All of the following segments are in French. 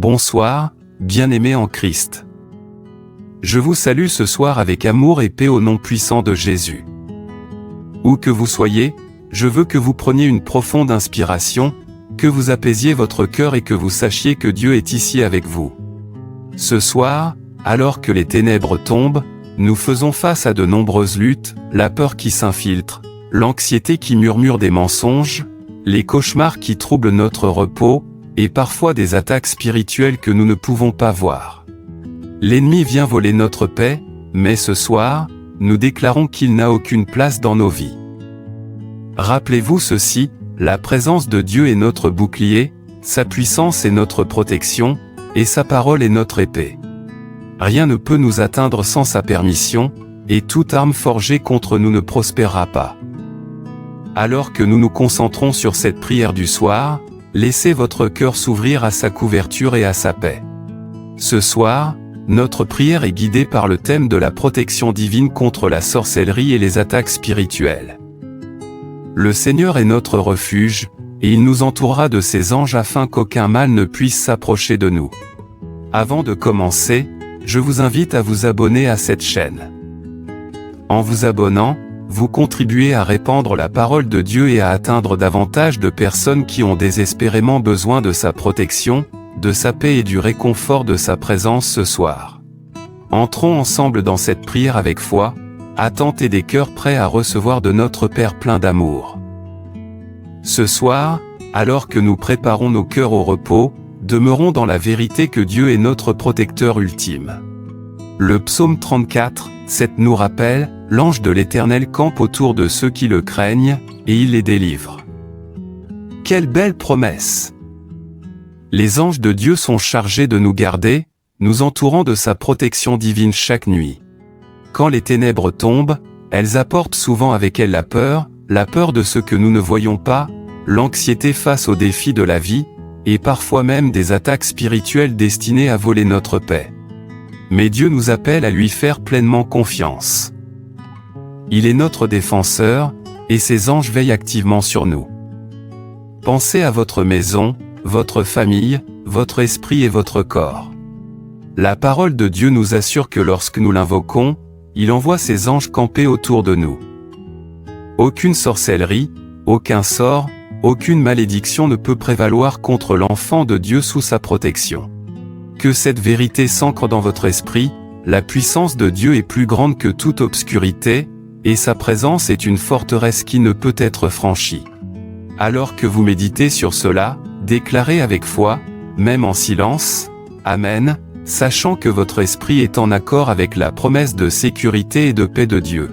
Bonsoir, bien-aimés en Christ. Je vous salue ce soir avec amour et paix au nom puissant de Jésus. Où que vous soyez, je veux que vous preniez une profonde inspiration, que vous apaisiez votre cœur et que vous sachiez que Dieu est ici avec vous. Ce soir, alors que les ténèbres tombent, nous faisons face à de nombreuses luttes, la peur qui s'infiltre, l'anxiété qui murmure des mensonges, les cauchemars qui troublent notre repos, et parfois des attaques spirituelles que nous ne pouvons pas voir. L'ennemi vient voler notre paix, mais ce soir, nous déclarons qu'il n'a aucune place dans nos vies. Rappelez-vous ceci, la présence de Dieu est notre bouclier, sa puissance est notre protection, et sa parole est notre épée. Rien ne peut nous atteindre sans sa permission, et toute arme forgée contre nous ne prospérera pas. Alors que nous nous concentrons sur cette prière du soir, laissez votre cœur s'ouvrir à sa couverture et à sa paix. Ce soir, notre prière est guidée par le thème de la protection divine contre la sorcellerie et les attaques spirituelles. Le Seigneur est notre refuge, et il nous entourera de ses anges afin qu'aucun mal ne puisse s'approcher de nous. Avant de commencer, je vous invite à vous abonner à cette chaîne. En vous abonnant, vous contribuez à répandre la parole de Dieu et à atteindre davantage de personnes qui ont désespérément besoin de sa protection, de sa paix et du réconfort de sa présence ce soir. Entrons ensemble dans cette prière avec foi, attente et des cœurs prêts à recevoir de notre Père plein d'amour. Ce soir, alors que nous préparons nos cœurs au repos, demeurons dans la vérité que Dieu est notre protecteur ultime. Le psaume 34, 7 nous rappelle, « L'ange de l'Éternel campe autour de ceux qui le craignent, et il les délivre. » Quelle belle promesse! Les anges de Dieu sont chargés de nous garder, nous entourant de sa protection divine chaque nuit. Quand les ténèbres tombent, elles apportent souvent avec elles la peur de ce que nous ne voyons pas, l'anxiété face aux défis de la vie, et parfois même des attaques spirituelles destinées à voler notre paix. Mais Dieu nous appelle à lui faire pleinement confiance. Il est notre défenseur, et ses anges veillent activement sur nous. Pensez à votre maison, votre famille, votre esprit et votre corps. La parole de Dieu nous assure que lorsque nous l'invoquons, il envoie ses anges camper autour de nous. Aucune sorcellerie, aucun sort, aucune malédiction ne peut prévaloir contre l'enfant de Dieu sous sa protection. Que cette vérité s'ancre dans votre esprit, la puissance de Dieu est plus grande que toute obscurité, et sa présence est une forteresse qui ne peut être franchie. Alors que vous méditez sur cela, déclarez avec foi, même en silence, « Amen », sachant que votre esprit est en accord avec la promesse de sécurité et de paix de Dieu.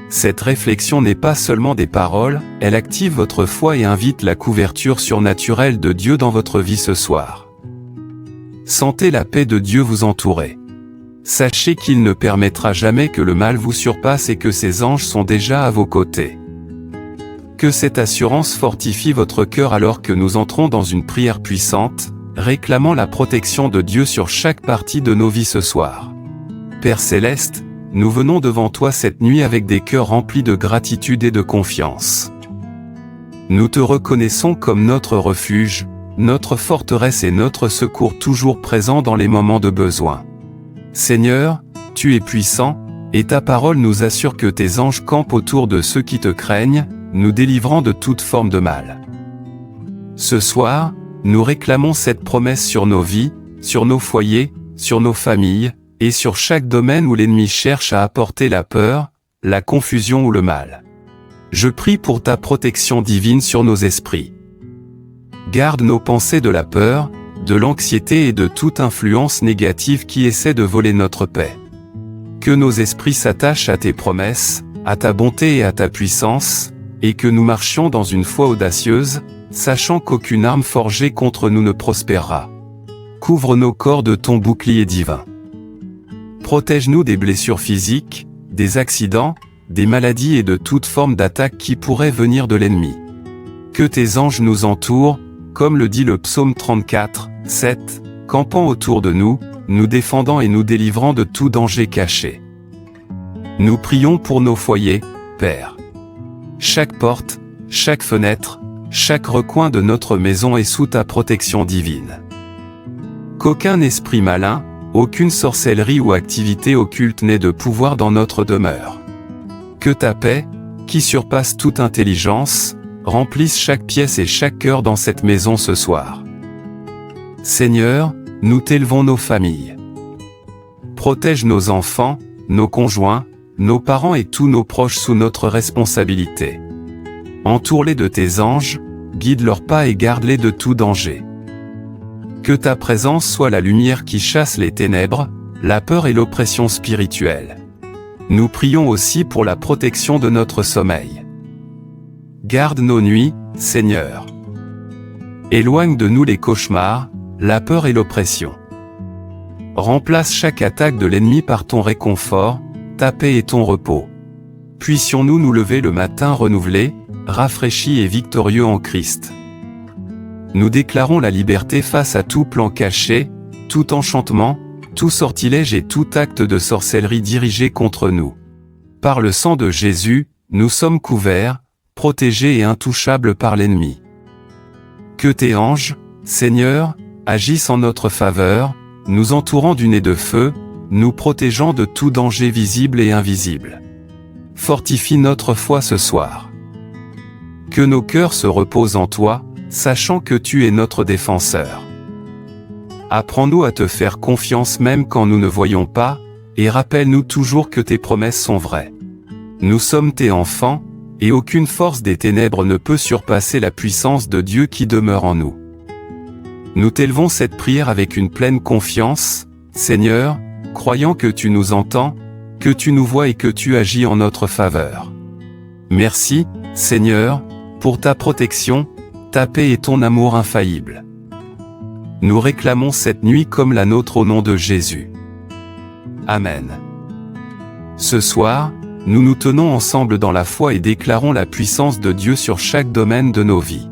Cette réflexion n'est pas seulement des paroles, elle active votre foi et invite la couverture surnaturelle de Dieu dans votre vie ce soir. Sentez la paix de Dieu vous entourer. Sachez qu'il ne permettra jamais que le mal vous surpasse et que ses anges sont déjà à vos côtés. Que cette assurance fortifie votre cœur alors que nous entrons dans une prière puissante, réclamant la protection de Dieu sur chaque partie de nos vies ce soir. Père Céleste, nous venons devant toi cette nuit avec des cœurs remplis de gratitude et de confiance. Nous te reconnaissons comme notre refuge, notre forteresse et notre secours toujours présent dans les moments de besoin. Seigneur, tu es puissant, et ta parole nous assure que tes anges campent autour de ceux qui te craignent, nous délivrant de toute forme de mal. Ce soir, nous réclamons cette promesse sur nos vies, sur nos foyers, sur nos familles, et sur chaque domaine où l'ennemi cherche à apporter la peur, la confusion ou le mal. Je prie pour ta protection divine sur nos esprits. Garde nos pensées de la peur, de l'anxiété et de toute influence négative qui essaie de voler notre paix. Que nos esprits s'attachent à tes promesses, à ta bonté et à ta puissance, et que nous marchions dans une foi audacieuse, sachant qu'aucune arme forgée contre nous ne prospérera. Couvre nos corps de ton bouclier divin. Protège-nous des blessures physiques, des accidents, des maladies et de toute forme d'attaque qui pourrait venir de l'ennemi. Que tes anges nous entourent, comme le dit le psaume 34, 7, campant autour de nous, nous défendant et nous délivrant de tout danger caché. Nous prions pour nos foyers, Père. Chaque porte, chaque fenêtre, chaque recoin de notre maison est sous ta protection divine. Qu'aucun esprit malin, aucune sorcellerie ou activité occulte n'ait de pouvoir dans notre demeure. Que ta paix, qui surpasse toute intelligence, remplisse chaque pièce et chaque cœur dans cette maison ce soir. Seigneur, nous t'élevons nos familles. Protège nos enfants, nos conjoints, nos parents et tous nos proches sous notre responsabilité. Entoure-les de tes anges, guide leurs pas et garde-les de tout danger. Que ta présence soit la lumière qui chasse les ténèbres, la peur et l'oppression spirituelle. Nous prions aussi pour la protection de notre sommeil. Garde nos nuits, Seigneur. Éloigne de nous les cauchemars, la peur et l'oppression. Remplace chaque attaque de l'ennemi par ton réconfort, ta paix et ton repos. Puissions-nous nous lever le matin renouvelés, rafraîchis et victorieux en Christ. Nous déclarons la liberté face à tout plan caché, tout enchantement, tout sortilège et tout acte de sorcellerie dirigé contre nous. Par le sang de Jésus, nous sommes couverts, protégés et intouchables par l'ennemi. Que tes anges, Seigneur, agissent en notre faveur, nous entourant du nez de feu, nous protégeant de tout danger visible et invisible. Fortifie notre foi ce soir. Que nos cœurs se reposent en toi, sachant que tu es notre défenseur. Apprends-nous à te faire confiance même quand nous ne voyons pas, et rappelle-nous toujours que tes promesses sont vraies. Nous sommes tes enfants, et aucune force des ténèbres ne peut surpasser la puissance de Dieu qui demeure en nous. Nous t'élevons cette prière avec une pleine confiance, Seigneur, croyant que tu nous entends, que tu nous vois et que tu agis en notre faveur. Merci, Seigneur, pour ta protection, ta paix et ton amour infaillible. Nous réclamons cette nuit comme la nôtre au nom de Jésus. Amen. Ce soir, nous nous tenons ensemble dans la foi et déclarons la puissance de Dieu sur chaque domaine de nos vies.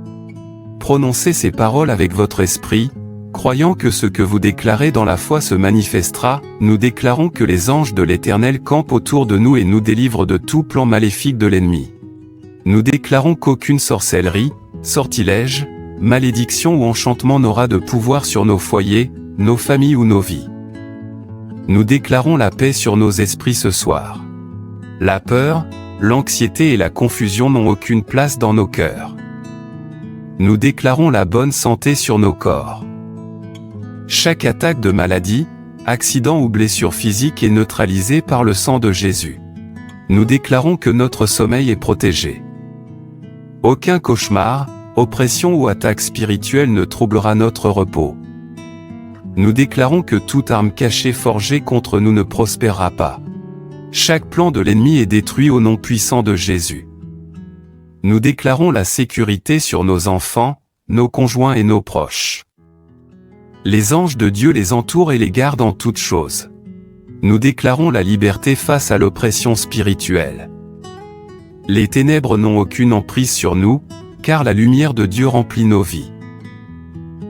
Prononcez ces paroles avec votre esprit, croyant que ce que vous déclarez dans la foi se manifestera. Nous déclarons que les anges de l'Éternel campent autour de nous et nous délivrent de tout plan maléfique de l'ennemi. Nous déclarons qu'aucune sorcellerie, sortilège, malédiction ou enchantement n'aura de pouvoir sur nos foyers, nos familles ou nos vies. Nous déclarons la paix sur nos esprits ce soir. La peur, l'anxiété et la confusion n'ont aucune place dans nos cœurs. Nous déclarons la bonne santé sur nos corps. Chaque attaque de maladie, accident ou blessure physique est neutralisée par le sang de Jésus. Nous déclarons que notre sommeil est protégé. Aucun cauchemar, oppression ou attaque spirituelle ne troublera notre repos. Nous déclarons que toute arme cachée forgée contre nous ne prospérera pas. Chaque plan de l'ennemi est détruit au nom puissant de Jésus. Nous déclarons la sécurité sur nos enfants, nos conjoints et nos proches. Les anges de Dieu les entourent et les gardent en toutes choses. Nous déclarons la liberté face à l'oppression spirituelle. Les ténèbres n'ont aucune emprise sur nous, car la lumière de Dieu remplit nos vies.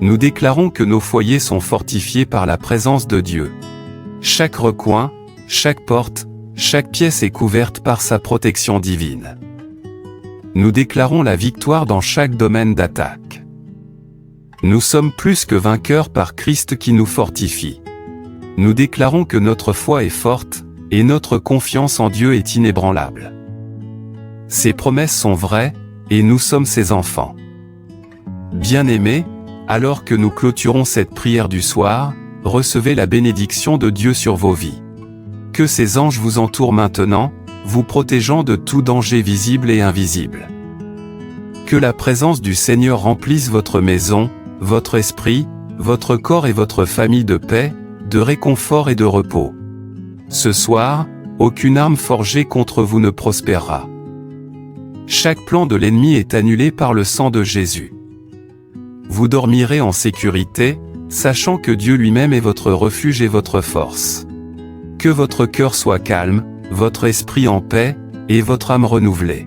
Nous déclarons que nos foyers sont fortifiés par la présence de Dieu. Chaque recoin, chaque porte, chaque pièce est couverte par sa protection divine. Nous déclarons la victoire dans chaque domaine d'attaque. Nous sommes plus que vainqueurs par Christ qui nous fortifie. Nous déclarons que notre foi est forte, et notre confiance en Dieu est inébranlable. Ses promesses sont vraies, et nous sommes ses enfants. Bien-aimés, alors que nous clôturons cette prière du soir, recevez la bénédiction de Dieu sur vos vies. Que ses anges vous entourent maintenant, vous protégeant de tout danger visible et invisible. Que la présence du Seigneur remplisse votre maison, votre esprit, votre corps et votre famille de paix, de réconfort et de repos. Ce soir, aucune arme forgée contre vous ne prospérera. Chaque plan de l'ennemi est annulé par le sang de Jésus. Vous dormirez en sécurité, sachant que Dieu lui-même est votre refuge et votre force. Que votre cœur soit calme, votre esprit en paix, et votre âme renouvelée.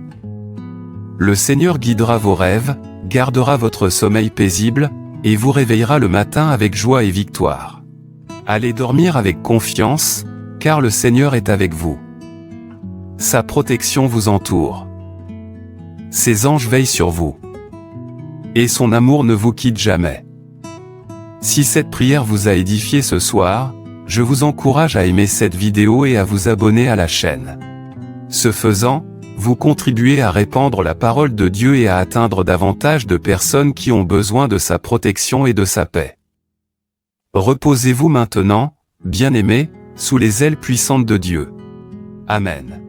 Le Seigneur guidera vos rêves, gardera votre sommeil paisible, et vous réveillera le matin avec joie et victoire. Allez dormir avec confiance, car le Seigneur est avec vous. Sa protection vous entoure. Ses anges veillent sur vous. Et son amour ne vous quitte jamais. Si cette prière vous a édifié ce soir, je vous encourage à aimer cette vidéo et à vous abonner à la chaîne. Ce faisant, vous contribuez à répandre la parole de Dieu et à atteindre davantage de personnes qui ont besoin de sa protection et de sa paix. Reposez-vous maintenant, bien-aimés, sous les ailes puissantes de Dieu. Amen.